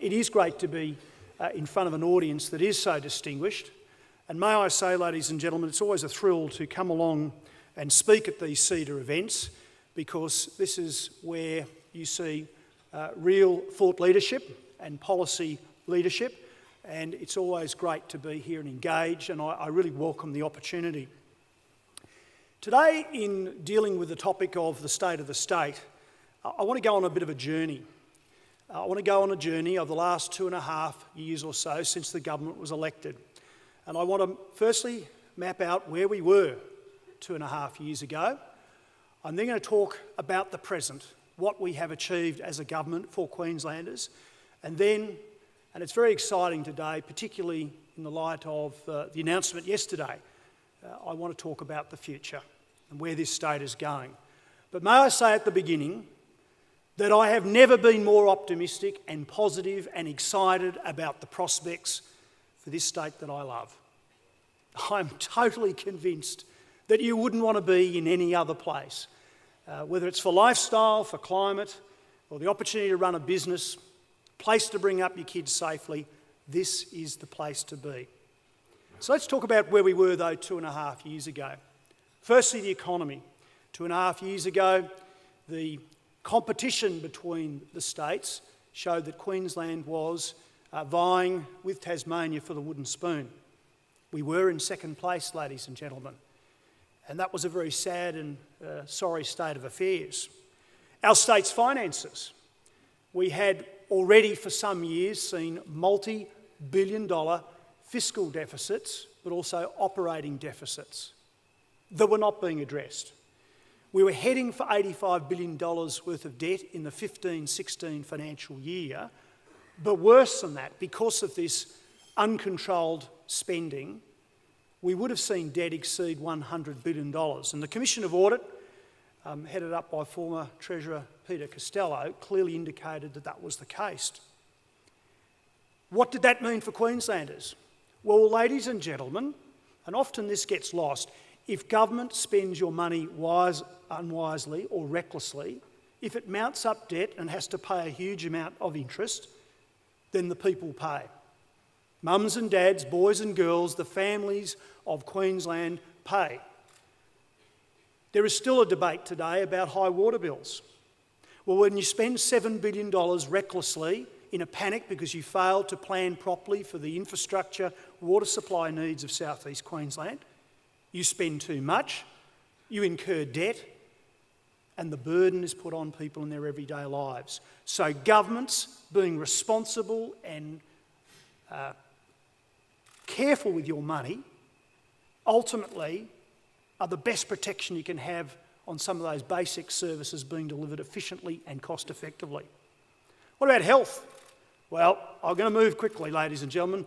it is great to be in front of an audience that is so distinguished. And may I say, ladies and gentlemen, it's always a thrill to come along and speak at these CEDA events, because this is where you see real thought leadership and policy leadership, and it's always great to be here and engage, and I really welcome the opportunity. Today, in dealing with the topic of the state of the state, I want to go on a bit of a journey. I want to go on a journey of the last 2.5 years or so since the government was elected. And I want to firstly map out where we were 2.5 years ago. I'm then going to talk about the present, what we have achieved as a government for Queenslanders. And then, and it's very exciting today, particularly in the light of the announcement yesterday, I want to talk about the future and where this state is going. But may I say at the beginning that I have never been more optimistic and positive and excited about the prospects for this state that I love. I'm totally convinced that you wouldn't want to be in any other place, whether it's for lifestyle, for climate, or the opportunity to run a business, place to bring up your kids safely. This is the place to be. So let's talk about where we were, though, 2.5 years ago. Firstly, the economy. 2.5 years ago, the competition between the states showed that Queensland was vying with Tasmania for the wooden spoon. We were in second place, ladies and gentlemen, and that was a very sad and sorry state of affairs. Our state's finances. We had already for some years seen multi-billion-dollar fiscal deficits, but also operating deficits that were not being addressed. We were heading for $85 billion worth of debt in the 15-16 financial year, but worse than that, because of this uncontrolled spending, we would have seen debt exceed $100 billion. And the Commission of Audit, headed up by former Treasurer Peter Costello, clearly indicated that that was the case. What did that mean for Queenslanders? Well, ladies and gentlemen, and often this gets lost, if government spends your money unwisely or recklessly, if it mounts up debt and has to pay a huge amount of interest, then the people pay. Mums and dads, boys and girls, the families of Queensland pay. There is still a debate today about high water bills. Well, when you spend $7 billion recklessly in a panic because you failed to plan properly for the infrastructure water supply needs of South East Queensland, you spend too much, you incur debt, and the burden is put on people in their everyday lives. So governments, being responsible and careful with your money, ultimately are the best protection you can have on some of those basic services being delivered efficiently and cost effectively. What about health? Well, I'm going to move quickly, ladies and gentlemen.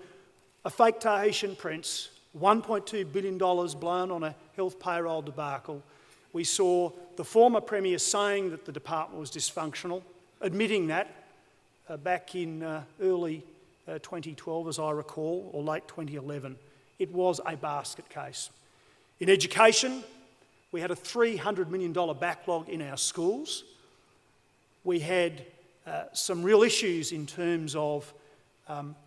A fake Tahitian prince, $1.2 billion blown on a health payroll debacle. We saw the former Premier saying that the department was dysfunctional, admitting that back in early 2012, as I recall, or late 2011. It was a basket case. In education, we had a $300 million backlog in our schools. We had some real issues in terms of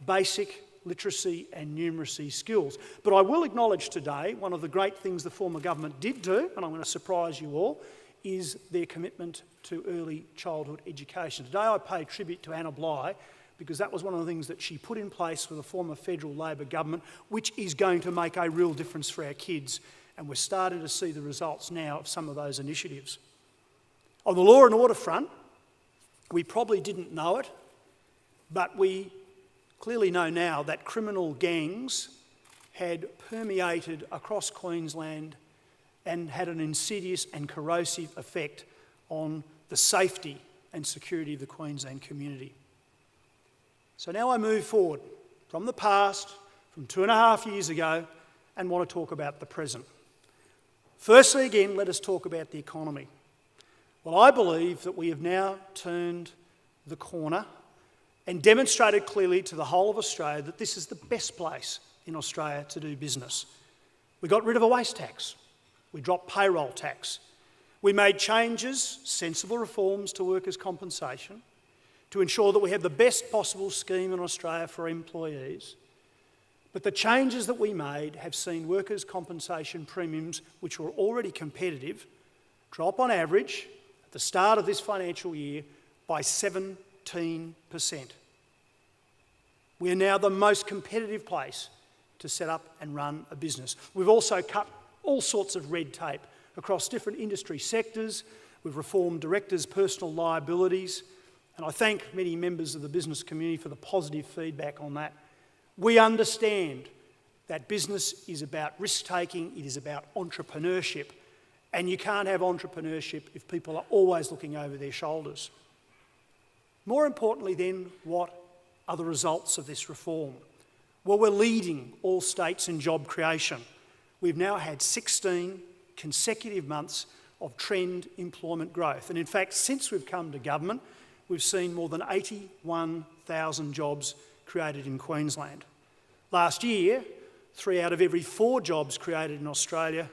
basic literacy and numeracy skills. But I will acknowledge today, one of the great things the former government did do, and I'm going to surprise you all, is their commitment to early childhood education. Today I pay tribute to Anna Bligh, because that was one of the things that she put in place for the former federal Labor government, which is going to make a real difference for our kids. And we're starting to see the results now of some of those initiatives. On the law and order front, we probably didn't know it, but we clearly know now that criminal gangs had permeated across Queensland and had an insidious and corrosive effect on the safety and security of the Queensland community. So now I move forward from the past, from 2.5 years ago, and want to talk about the present. Firstly, again, let us talk about the economy. Well, I believe that we have now turned the corner and demonstrated clearly to the whole of Australia that this is the best place in Australia to do business. We got rid of a waste tax. We dropped payroll tax. We made changes, sensible reforms to workers' compensation, to ensure that we have the best possible scheme in Australia for employees. But the changes that we made have seen workers' compensation premiums, which were already competitive, drop on average at the start of this financial year by 17%. We are now the most competitive place to set up and run a business. We've also cut all sorts of red tape across different industry sectors. We've reformed directors' personal liabilities, and I thank many members of the business community for the positive feedback on that. We understand that business is about risk-taking, it is about entrepreneurship, and you can't have entrepreneurship if people are always looking over their shoulders. More importantly then, what are the results of this reform? Well, we're leading all states in job creation. We've now had 16 consecutive months of trend employment growth. And in fact, since we've come to government, we've seen more than 81,000 jobs created in Queensland. Last year, 3 out of every 4 jobs created in Australia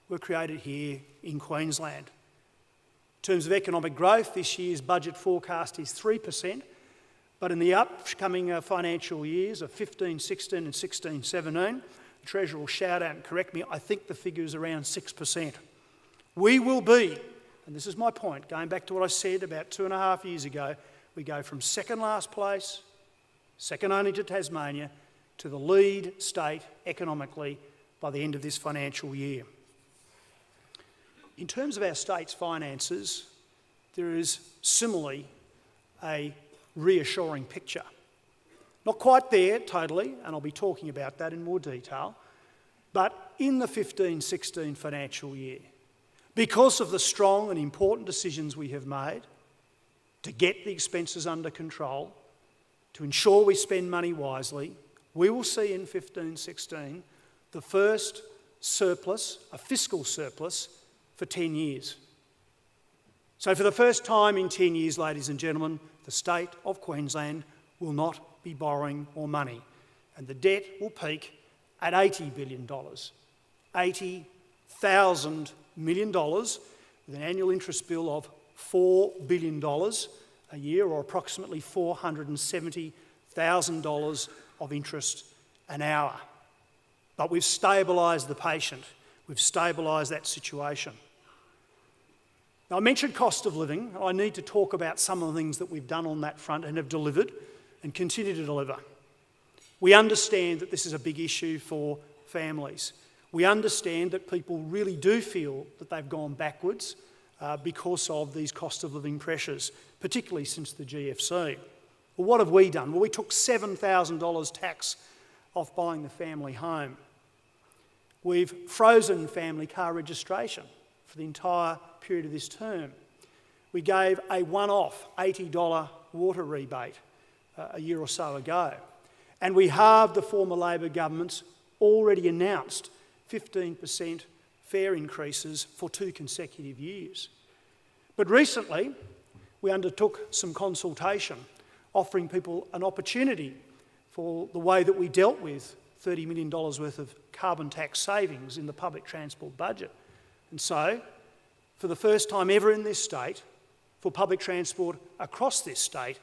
were created here in Queensland. In terms of economic growth, this year's budget forecast is 3%, but in the upcoming financial years of 15-16 and 16-17, the Treasurer will shout out and correct me, I think the figure is around 6%. We will be, and this is my point, going back to what I said about 2.5 years ago, we go from second last place, second only to Tasmania, to the lead state economically by the end of this financial year. In terms of our state's finances, there is similarly a reassuring picture. Not quite there totally, and I'll be talking about that in more detail, but in the 15-16 financial year, because of the strong and important decisions we have made to get the expenses under control, to ensure we spend money wisely, we will see in 15-16 the first surplus, a fiscal surplus, for 10 years. So for the first time in 10 years, ladies and gentlemen, the state of Queensland will not be borrowing more money, and the debt will peak at $80 billion. $80,000 million with an annual interest bill of $4 billion a year, or approximately $470,000 of interest an hour. But we've stabilised the patient. We've stabilised that situation. Now, I mentioned cost of living. I need to talk about some of the things that we've done on that front and have delivered and continue to deliver. We understand that this is a big issue for families. We understand that people really do feel that they've gone backwards because of these cost of living pressures, particularly since the GFC. Well, what have we done? Well, we took $7,000 tax off buying the family home. We've frozen family car registration for the entire period of this term. We gave a one-off $80 water rebate a year or so ago. And we halved the former Labor government's already announced 15% fare increases for 2 consecutive years. But recently, we undertook some consultation, offering people an opportunity for the way that we dealt with $30 million worth of carbon tax savings in the public transport budget. And so, for the first time ever in this state, for public transport across this state,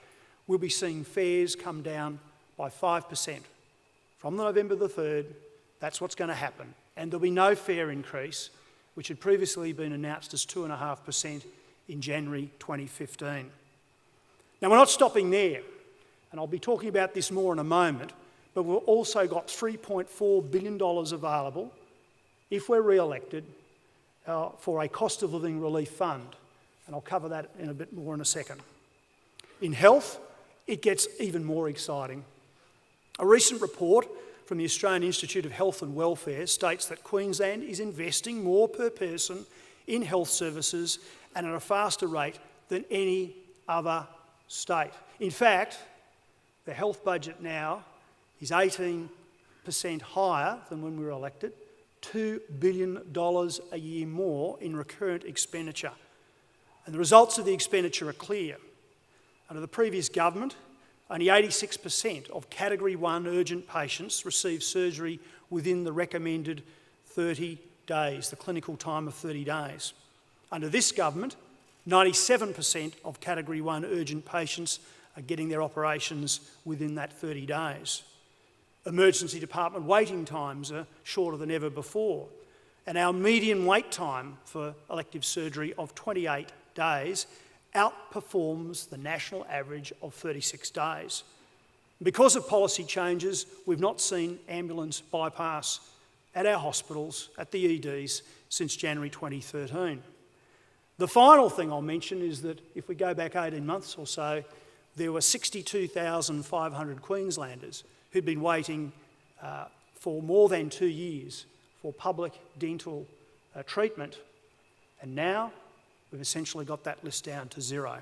we'll be seeing fares come down by 5%. From November the 3rd, that's what's going to happen. And there'll be no fare increase, which had previously been announced as 2.5% in January 2015. Now, we're not stopping there, and I'll be talking about this more in a moment, but we've also got $3.4 billion available, if we're re-elected, for a cost of living relief fund, and I'll cover that in a bit more in a second. In health, it gets even more exciting. A recent report from the Australian Institute of Health and Welfare states that Queensland is investing more per person in health services and at a faster rate than any other state. In fact, the health budget now is 18% higher than when we were elected, $2 billion a year more in recurrent expenditure. And the results of the expenditure are clear. Under the previous government, only 86% of Category 1 urgent patients received surgery within the recommended 30 days, the clinical time of 30 days. Under this government, 97% of Category 1 urgent patients getting their operations within that 30 days. Emergency department waiting times are shorter than ever before, and our median wait time for elective surgery of 28 days outperforms the national average of 36 days. Because of policy changes, we've not seen ambulance bypass at our hospitals, at the EDs, since January 2013. The final thing I'll mention is that if we go back 18 months or so, there were 62,500 Queenslanders who'd been waiting for more than 2 years for public dental treatment, and now we've essentially got that list down to 0.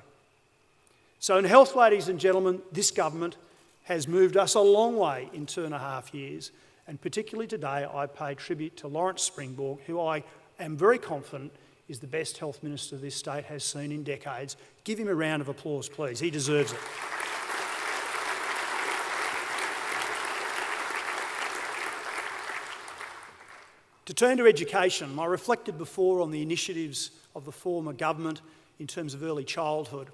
So in health, ladies and gentlemen, this government has moved us a long way in 2.5 years, and particularly today I pay tribute to Lawrence Springborg, who I am very confident is the best health minister this state has seen in decades. Give him a round of applause, please. He deserves it. To turn to education, I reflected before on the initiatives of the former government in terms of early childhood,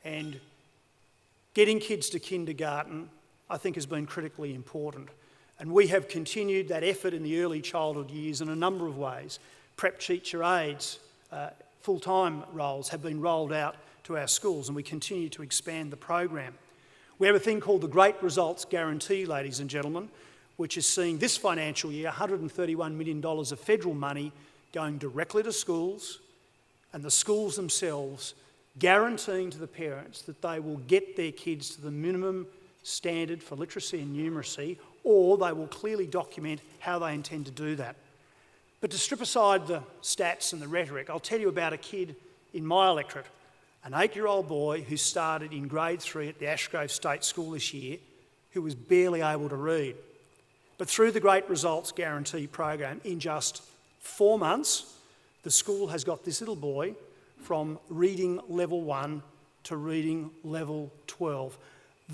and getting kids to kindergarten, I think, has been critically important. And we have continued that effort in the early childhood years in a number of ways. Prep teacher aides, full-time roles have been rolled out to our schools, and we continue to expand the program. We have a thing called the Great Results Guarantee, ladies and gentlemen, which is seeing this financial year $131 million of federal money going directly to schools, and the schools themselves guaranteeing to the parents that they will get their kids to the minimum standard for literacy and numeracy, or they will clearly document how they intend to do that. But to strip aside the stats and the rhetoric, I'll tell you about a kid in my electorate, an 8-year-old boy who started in grade 3 at the Ashgrove State School this year, who was barely able to read. But through the Great Results Guarantee program, in just 4 months, the school has got this little boy from reading level 1 to reading level 12.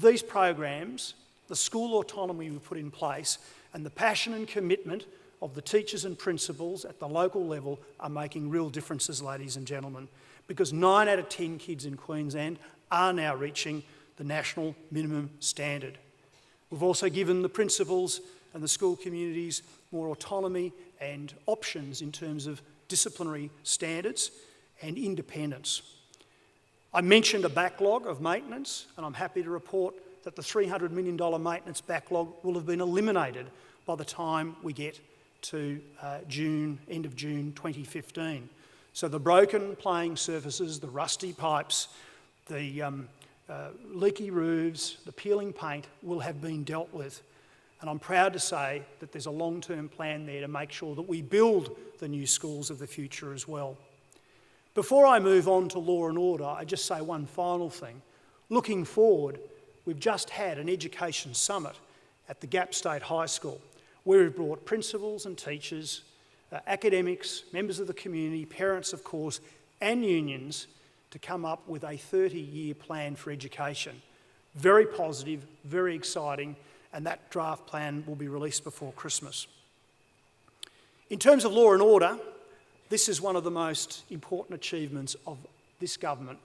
These programs, the school autonomy we put in place, and the passion and commitment of the teachers and principals at the local level are making real differences, ladies and gentlemen, because 9 out of 10 kids in Queensland are now reaching the national minimum standard. We've also given the principals and the school communities more autonomy and options in terms of disciplinary standards and independence. I mentioned a backlog of maintenance, and I'm happy to report that the $300 million maintenance backlog will have been eliminated by the time we get to end of June 2015. So the broken playing surfaces, the rusty pipes, the leaky roofs, the peeling paint will have been dealt with. And I'm proud to say that there's a long-term plan there to make sure that we build the new schools of the future as well. Before I move on to law and order, I just say one final thing. Looking forward, we've just had an education summit at the Gap State High School, where we've brought principals and teachers, academics, members of the community, parents of course, and unions to come up with a 30-year plan for education. Very positive, very exciting, and that draft plan will be released before Christmas. In terms of law and order, this is one of the most important achievements of this government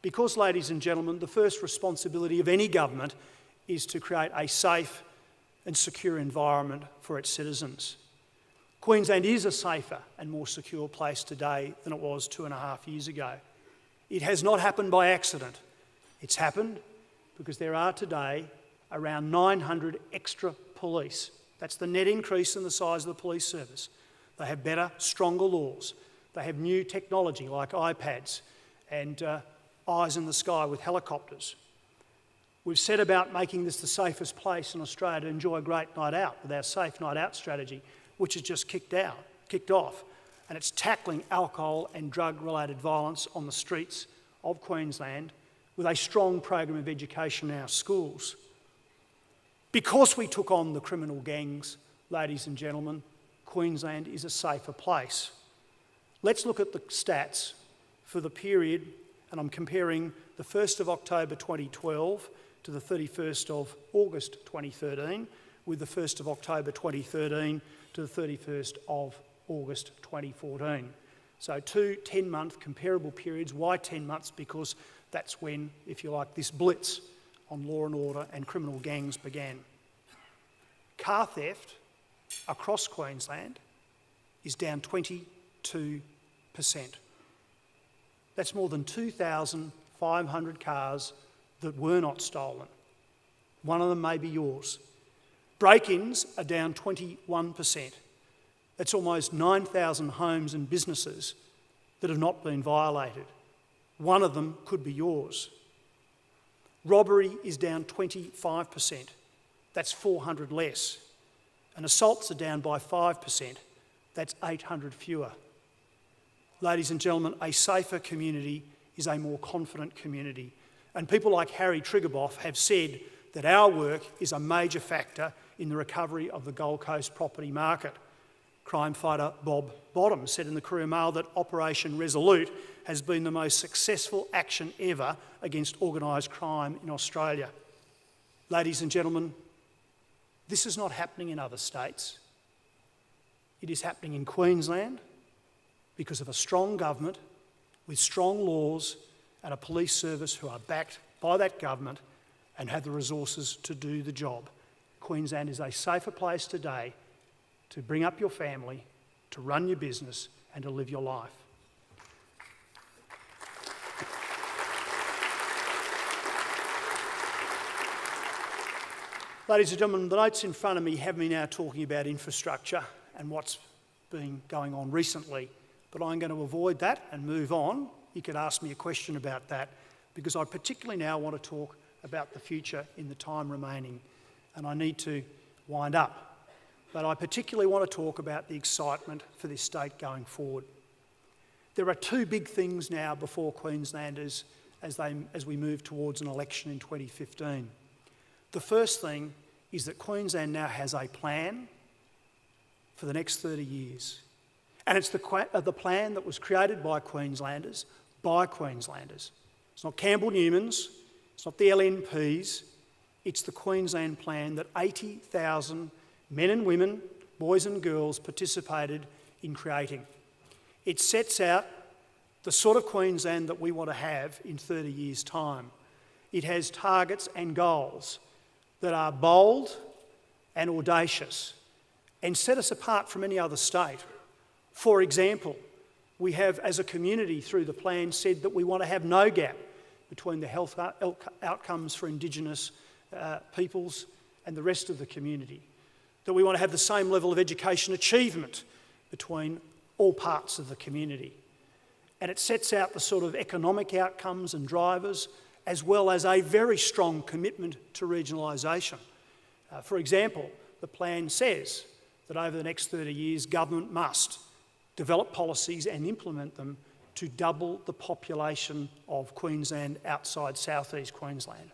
because, ladies and gentlemen, the first responsibility of any government is to create a safe and secure environment for its citizens. Queensland is a safer and more secure place today than it was 2.5 years ago. It has not happened by accident. It's happened because there are today around 900 extra police. That's the net increase in the size of the police service. They have better, stronger laws. They have new technology like iPads and eyes in the sky with helicopters. We've set about making this the safest place in Australia to enjoy a great night out with our Safe Night Out strategy, which has just kicked off. And it's tackling alcohol and drug-related violence on the streets of Queensland with a strong program of education in our schools. Because we took on the criminal gangs, ladies and gentlemen, Queensland is a safer place. Let's look at the stats for the period, and I'm comparing the 1st of October 2012 to the 31st of August 2013 with the 1st of October 2013 to the 31st of August 2014. So 2 10-month comparable periods. Why 10 months? Because that's when, if you like, this blitz on law and order and criminal gangs began. Car theft across Queensland is down 22%. That's more than 2,500 cars that were not stolen. One of them may be yours. Break-ins are down 21%. That's almost 9,000 homes and businesses that have not been violated. One of them could be yours. Robbery is down 25%. That's 400 less. And assaults are down by 5%. That's 800 fewer. Ladies and gentlemen, a safer community is a more confident community. And people like Harry Triguboff have said that our work is a major factor in the recovery of the Gold Coast property market. Crime fighter Bob Bottom said in the Courier Mail that Operation Resolute has been the most successful action ever against organised crime in Australia. Ladies and gentlemen, this is not happening in other states. It is happening in Queensland because of a strong government with strong laws and a police service who are backed by that government and have the resources to do the job. Queensland is a safer place today to bring up your family, to run your business and to live your life. Ladies and gentlemen, the notes in front of me have me now talking about infrastructure and what's been going on recently, but I'm going to avoid that and move on. You could ask me a question about that because I particularly now want to talk about the future in the time remaining, and I need to wind up. But I particularly want to talk about the excitement for this state going forward. There are two big things now before Queenslanders as we move towards an election in 2015. The first thing is that Queensland now has a plan for the next 30 years. And it's the plan that was created by Queenslanders. It's not Campbell Newman's, it's not the LNP's, it's the Queensland plan that 80,000 men and women, boys and girls participated in creating. It sets out the sort of Queensland that we want to have in 30 years' time. It has targets and goals that are bold and audacious and set us apart from any other state. For example, we have, as a community through the plan, said that we want to have no gap between the health outcomes for Indigenous peoples and the rest of the community. That we want to have the same level of education achievement between all parts of the community. And it sets out the sort of economic outcomes and drivers, as well as a very strong commitment to regionalisation. For example, the plan says that over the next 30 years, government must develop policies and implement them to double the population of Queensland outside southeast Queensland.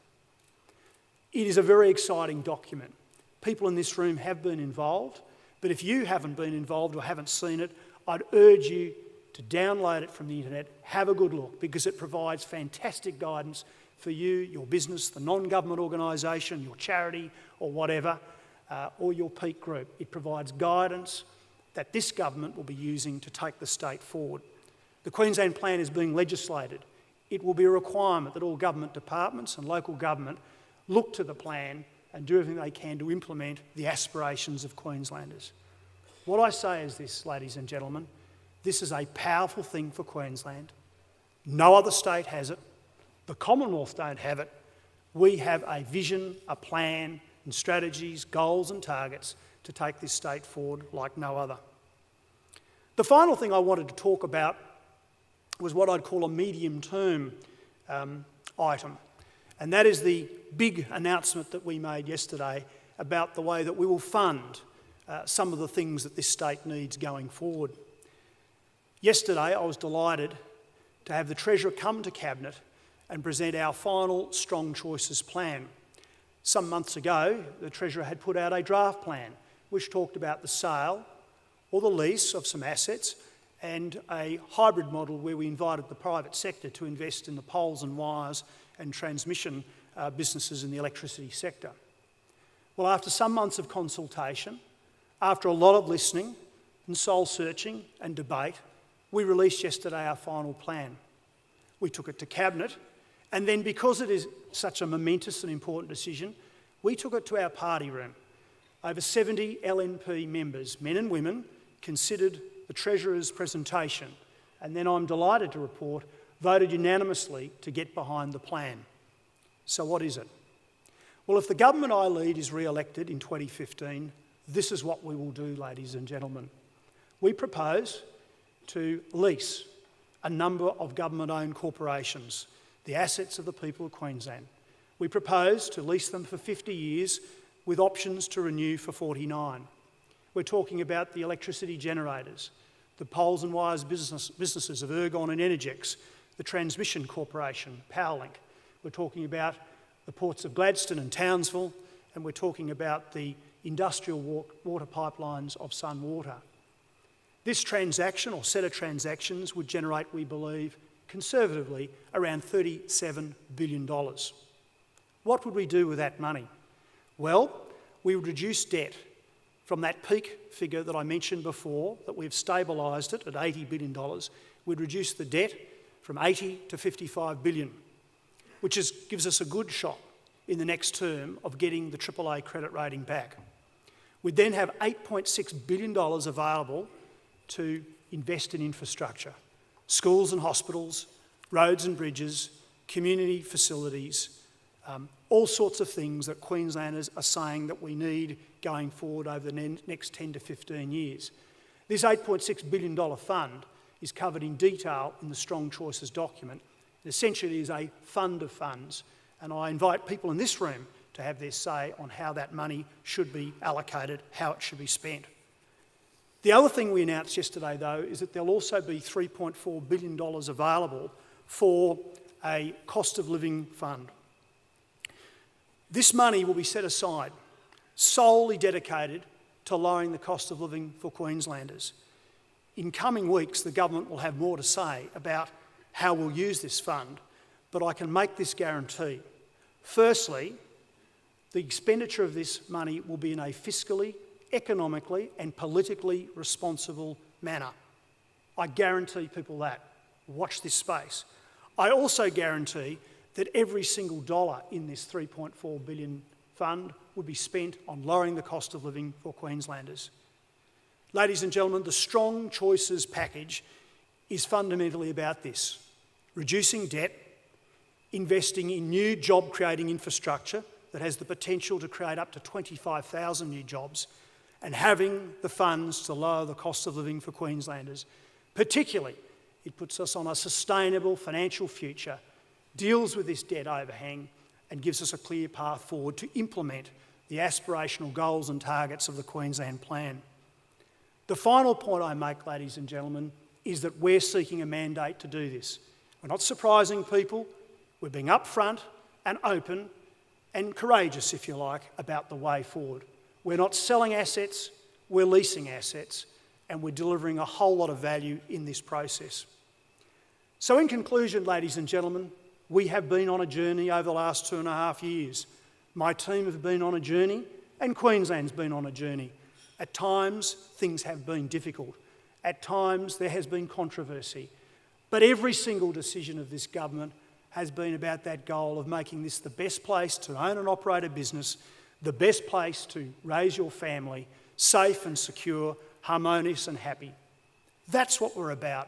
It is a very exciting document. People in this room have been involved, but if you haven't been involved or haven't seen it, I'd urge you to download it from the internet, have a good look, because it provides fantastic guidance for you, your business, the non-government organisation, your charity or whatever, or your peak group. It provides guidance that this government will be using to take the state forward. The Queensland Plan is being legislated. It will be a requirement that all government departments and local government look to the plan and do everything they can to implement the aspirations of Queenslanders. What I say is this, ladies and gentlemen, this is a powerful thing for Queensland. No other state has it. The Commonwealth don't have it. We have a vision, a plan, and strategies, goals and targets to take this state forward like no other. The final thing I wanted to talk about was what I'd call a medium-term item, and that is the big announcement that we made yesterday about the way that we will fund some of the things that this state needs going forward. Yesterday, I was delighted to have the Treasurer come to Cabinet and present our final Strong Choices plan. Some months ago, the Treasurer had put out a draft plan which talked about the sale or the lease of some assets and a hybrid model where we invited the private sector to invest in the poles and wires and transmission businesses in the electricity sector. Well, after some months of consultation, after a lot of listening and soul-searching and debate, we released yesterday our final plan. We took it to Cabinet And then, because it is such a momentous and important decision, we took it to our party room. Over 70 LNP members, men and women, considered the Treasurer's presentation, and then I'm delighted to report, voted unanimously to get behind the plan. So what is it? Well, if the government I lead is re-elected in 2015, this is what we will do, ladies and gentlemen. We propose to lease a number of government-owned corporations, the assets of the people of Queensland. We propose to lease them for 50 years with options to renew for 49. We're talking about the electricity generators, the poles and wires businesses of Ergon and Energex, the Transmission Corporation, Powerlink. We're talking about the ports of Gladstone and Townsville, and we're talking about the industrial water pipelines of Sunwater. This transaction, or set of transactions, would generate, we believe, conservatively, around $37 billion. What would we do with that money? Well, we would reduce debt from that peak figure that I mentioned before, that we've stabilised it at $80 billion. We'd reduce the debt from 80 to 55 billion, which gives us a good shot in the next term of getting the AAA credit rating back. We'd then have $8.6 billion available to invest in infrastructure, schools and hospitals, roads and bridges, community facilities, all sorts of things that Queenslanders are saying that we need going forward over the next 10 to 15 years. This $8.6 billion fund is covered in detail in the Strong Choices document. It essentially is a fund of funds, and I invite people in this room to have their say on how that money should be allocated, how it should be spent. The other thing we announced yesterday, though, is that there'll also be $3.4 billion available for a cost of living fund. This money will be set aside, solely dedicated to lowering the cost of living for Queenslanders. In coming weeks, the government will have more to say about how we'll use this fund, but I can make this guarantee. Firstly, the expenditure of this money will be in a fiscally, economically and politically responsible manner. I guarantee people that. Watch this space. I also guarantee that every single dollar in this $3.4 billion fund would be spent on lowering the cost of living for Queenslanders. Ladies and gentlemen, the Strong Choices package is fundamentally about this: reducing debt, investing in new job-creating infrastructure that has the potential to create up to 25,000 new jobs, and having the funds to lower the cost of living for Queenslanders. Particularly, it puts us on a sustainable financial future, deals with this debt overhang, and gives us a clear path forward to implement the aspirational goals and targets of the Queensland Plan. The final point I make, ladies and gentlemen, is that we're seeking a mandate to do this. We're not surprising people. We're being upfront and open and courageous, if you like, about the way forward. We're not selling assets, we're leasing assets, and we're delivering a whole lot of value in this process. So in conclusion, ladies and gentlemen, we have been on a journey over the last 2.5 years. My team have been on a journey, and Queensland's been on a journey. At times, things have been difficult. At times, there has been controversy. But every single decision of this government has been about that goal of making this the best place to own and operate a business, the best place to raise your family, safe and secure, harmonious and happy. That's what we're about.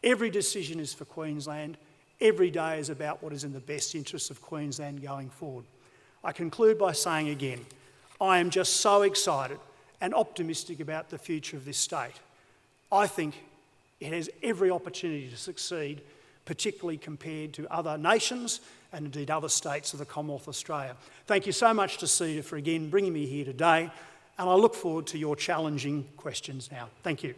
Every decision is for Queensland. Every day is about what is in the best interests of Queensland going forward. I conclude by saying again, I am just so excited and optimistic about the future of this state. I think it has every opportunity to succeed, particularly compared to other nations and indeed other states of the Commonwealth of Australia. Thank you so much to CEDA for again bringing me here today, and I look forward to your challenging questions now. Thank you.